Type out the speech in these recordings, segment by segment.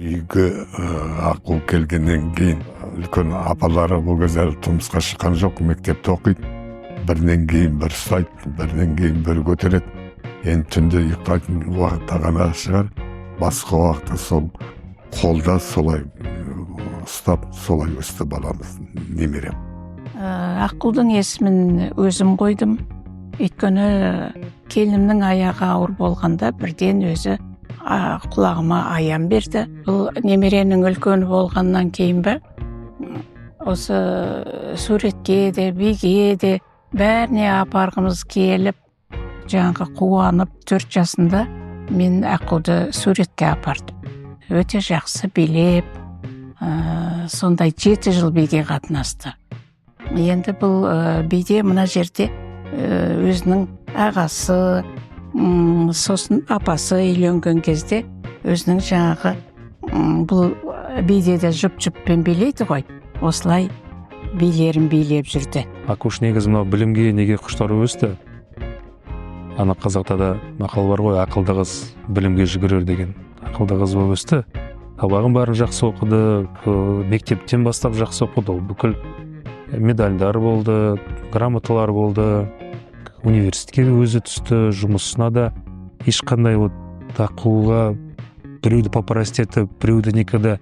үйге Аққу келгеннен кейін үлкен апалары бұл кезде тұрмысқа шыққан жоқ, мектепте оқиды. Бірінен кейін бір ұстайды, бірінен кейін бір көтереді. Енді түнде ұйықтайтын уақытта ғана шығар, басқа уақытта сол қолда солай ұстап, солай өсті баламыз, немерем. Аққудың есімін өзім қойдым. Өйткені келінімнің аяғы ауыр болғанда бірден өзі құлағыма аян берді. Бұл немеренің үлкені болғаннан кейін бе, осы суретке де, биге де бәріне апарғымыз келіп, жаңағы қуанып 4 жасында мен Аққуды суретке апардым. Өте жақсы билеп, сондай 7 жыл биге қатынасты. Енді бұл биде мына жерде өзінің ағасы, сосын апасы үйленген кезде өзінің жаңағы бұл биде де жұп-жұппен билейді ғой. Осылай билерін билеп жүрді. Аққуш негізі мынау білімге неге құштар өсті. Ана қазақта да мақал бар ғой, ақылды қыз білімге жүгірер деген. Ақылды қыз болып өсті. Сабағын бәрін жақсы оқыды, мектептен бастап жақсы оқыды. Бүкіл медальдар болды, грамоталар болды, университетке өзі түсті, жұмысына да ешқандай Аққуға біреуді папарасить етіп, біреуді никогда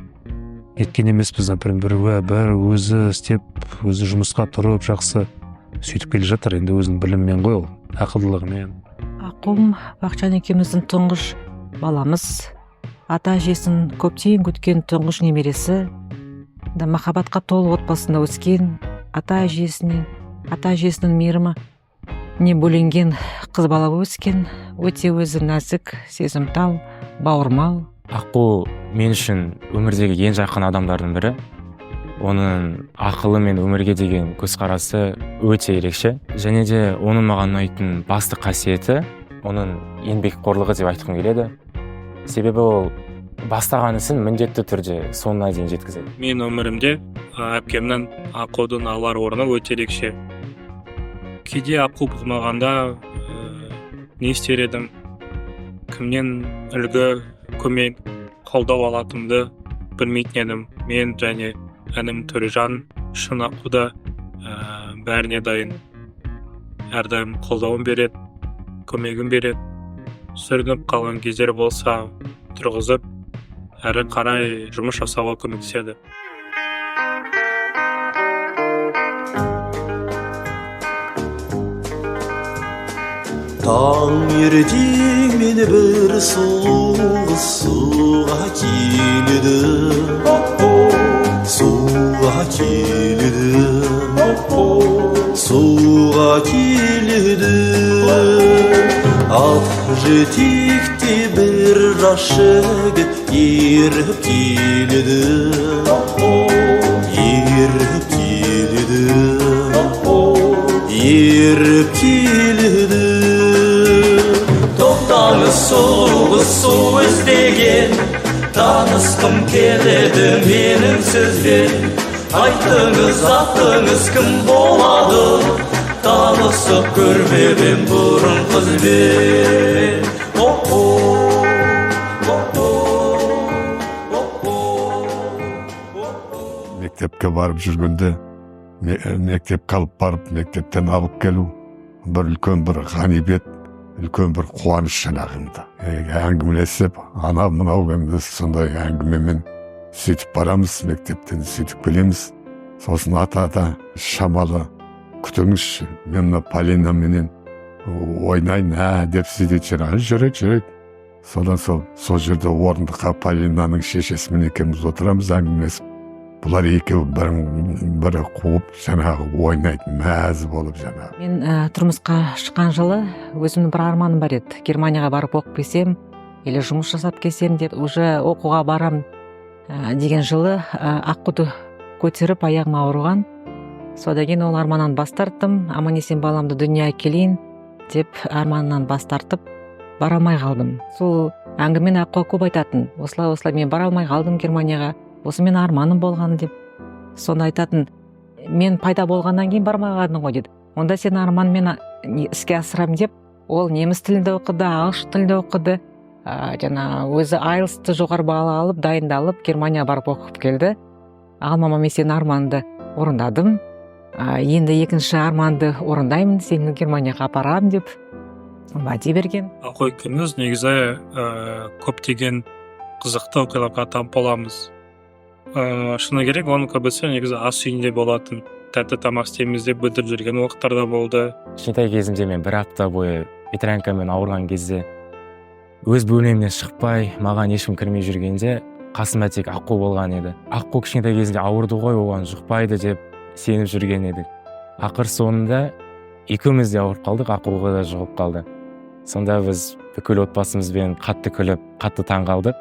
еткен емеспіз. Например, бір өзі істеп, өзі жұмысқа тұрып жақсы сөйтіп келе жатыр. Енді өзінің біліммен ғой, ақылдылығымен. Аққуым Бақытжан екеуміздің тұңғыш баламыз, ата-әжесін көптен күткен тұңғыш немересі, махаббатқа толы отбасында өскен, ата-әжесінің мейірімі не бөленген қыз бала өскен, өте өзі нәзік, сезімтал, бауырмал. Аққу мен үшін өмірдегі ең жақын адамдардың бірі. Оның ақылы мен өмірге деген көзқарасы өте ерекше. Және де оның маған ұнайтын басты қасиеті оның еңбекқорлығы деп айтқым келеді. Себебі ол бастаған ісін міндетті түрде соңына дейін жеткізеді. Мен өмірімде әпкемнің Аққудың алар орны өте ерекше. Кейде Аққу болмағанда не істер едім, кімнен үлгі, көмек, қолдау алатынымды білмейтін едім. Мен және інім Төрежан үшін Аққуда бәріне дайын. Әрдайым қолдауын береді, көмегін береді. Сүрініп қалған кездер болса тұрғызып, әрі қарай жұмыс жасауға көмектеседі. Таң ертең мені бір сұлу суға келеді, суға келеді, суға келеді. Ақ жетекте бір жас жігіт еріп келеді, еріп келеді, еріп келеді. Тоқтаңыз сұлу су іздеген, танысқым келеді менің сізбен. Айтыңыз атыңыз кім болады, танысып көрмеген бұрын қызбен. Мектепке барып жүргенде, мектепке алып барып, мектептен алып келу бір үлкен бір ғанибет, үлкен бір қуаныш жаңағында. Әңгімелесіп, анау мынау сондай әңгімемен сөйтіп барамыз, мектептен сөйтіп келеміз. Сосын ата шамалы күтіңізші, мен мына Полинаменен ойнайын, деп сөйтіп жүрек. Содан сол жерде орындыққа Полинаның шешесімен екеуміз отырамыз, әңгімелесіп. Бұлар екеуі бірі қуып, жаңағы ойнайды, мәз болып жаңағы. Мен тұрмысқа шыққан жылы өзімнің бір арманым бар еді. Германияға барып оқып келсем, или жұмыс жасап келсем деп, уже оқуға барам деген жылы Аққуды көтеріп аяғым ауырған. Содан кейін ол арманнан бас тарттым. Аман-есен баламды дүниеге әкелейін деп арманнан бас тартып бара алмай қалдым. Сол әңгімені Аққуға көп айтатын. Осылай мен бара алмай қалдым Германияға. Осы мен арманым болғаны деп. Соны айтатын, мен пайда болғаннан кейін бармай қалдың ғой деді. Онда сен арманмен іске асырам деп, ол неміс тілінде оқыды, ағылшын тілінде оқыды. жана өзі IELTS-ты жоғары баға алып дайындалып Германияға барып оқып келді. Алмама мен сенің арманды орындадым. Енді екінші арманды орындаймын, сені Германияға апарам деп уәде берген. Аққу екеуміз негізі көптеген қызықты оқиғаларға тап боламыз. Шыны керек, оның көбісі негізі ас үйінде болатын. Тәтті тамақ істейміз деп бүлдіріп жүрген уақыттарда болды. Кішкентай кезімде мен 1 апта бойы ветрянкамен ауырған кезде өз бөлмемнен шықпай, маған ешкім кірмей жүргенде қасымда тек Аққу болған еді. Аққу кішкентай кезінде ауырды ғой, оған жұқпайды деп сеніп жүрген едік. Ақыр соңында екеуміз де ауырып қалдық, Аққуға да жұғып қалды. Сонда біз бүкіл отбасымызбен қатты күліп, қатты таңғалдық.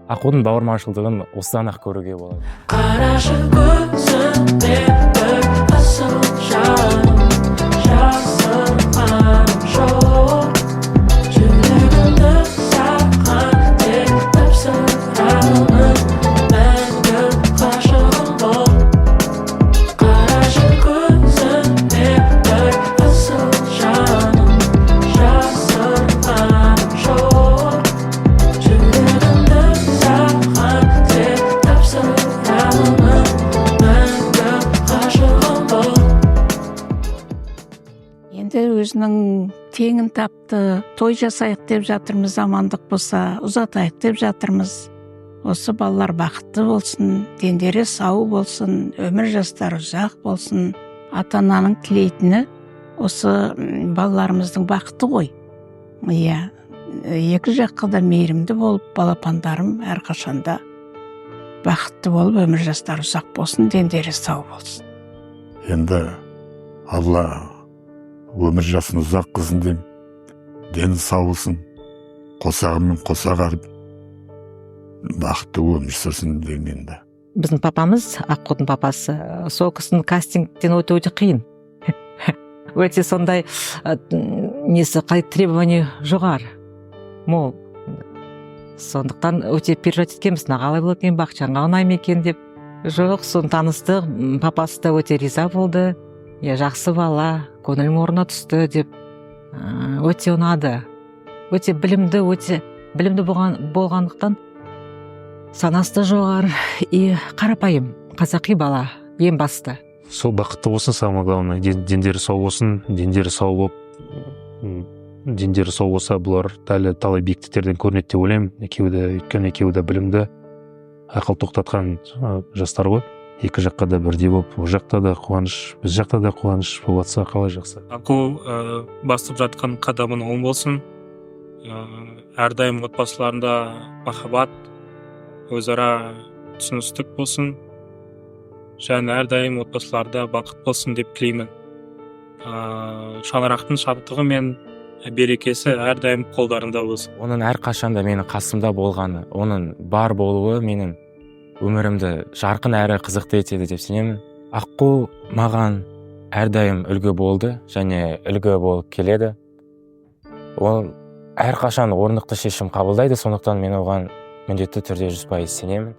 Аққудың бауырмашылдығын осыдан ақ көруге болады. Қарашы көзіме бір асыл жаным, жасырғаным жоқ. Жүрегімді саған тек тапсырамын, мәңгі ғашығым бол. Қарашы көзіме бір асыл жаным, жасырғаным жоқ. Жүрегімді саған тек тапсырамын, мәңгі ғашығым бол. Енді өзінің теңін тапты, той жасайық деп жатырмыз, амандық болса, ұзатайық деп жатырмыз. Осы балалар бақытты болсын, дендері сау болсын, өмір жастары ұзақ болсын. Ата-ананың тілейтіні осы балаларымыздың бақыты ғой. Иә, екі жаққа да мейірімді болып, балапандарым әрқашанда бақытты болып, өмір жастары ұзақ болсын, дендері сау болсын. Енді Алла өмір жасын ұзақ қылсын деймін. Дені сау болсын, қосағымен қосақ ағып, бақытты өмір сүрсін деймін енді. Біздің папамыз, Аққудың папасы, сол кісінің кастингтен өте қиын. Өте сондай требование жоғары. Мол, сондықтан өте переживать еткенбіз, қалай болады екен, бақытжанға ұнай ма екен деп. Жоқ, соны таныстық, папасы да өте риза болды. Жақсы бала, көңілім орнына түсті деп өте ұнады. Өте білімді болғандықтан санасы жоғары и қарапайым қазақи бала ең басты. Сол бақытты болсын, самое главное, дендері сау болсын. Дендері сау болып, дендері сау болса, бұлар талай биіктіктерден көрінеді деп ойлаймын. Өйткені екеуі де білімді, ақыл тоқтатқан жастар ғой. Екі жаққа да бірдей болып, ол жақта да қуаныш, біз жақта да қуаныш болып жатса қалай жақсы. Аққу басып жатқан қадамын оң болсын. Әрдайым отбасыларында махаббат, өзара түсіністік болсын. Және әрдайым отбасыларда бақыт болсын деп тілеймін. Шаңырақтың шаттығы мен берекесі әрдайым қолдарында болсын. Оның әрқашанда менің қасымда болғаны, оның бар болуы менің өмірімді жарқын әрі қызықты етеді деп сенемін. Аққу маған әрдайым үлгі болды және үлгі болып келеді. Ол әрқашан орнықты шешім қабылдайды, сондықтан мен оған міндетті түрде 100% сенемін.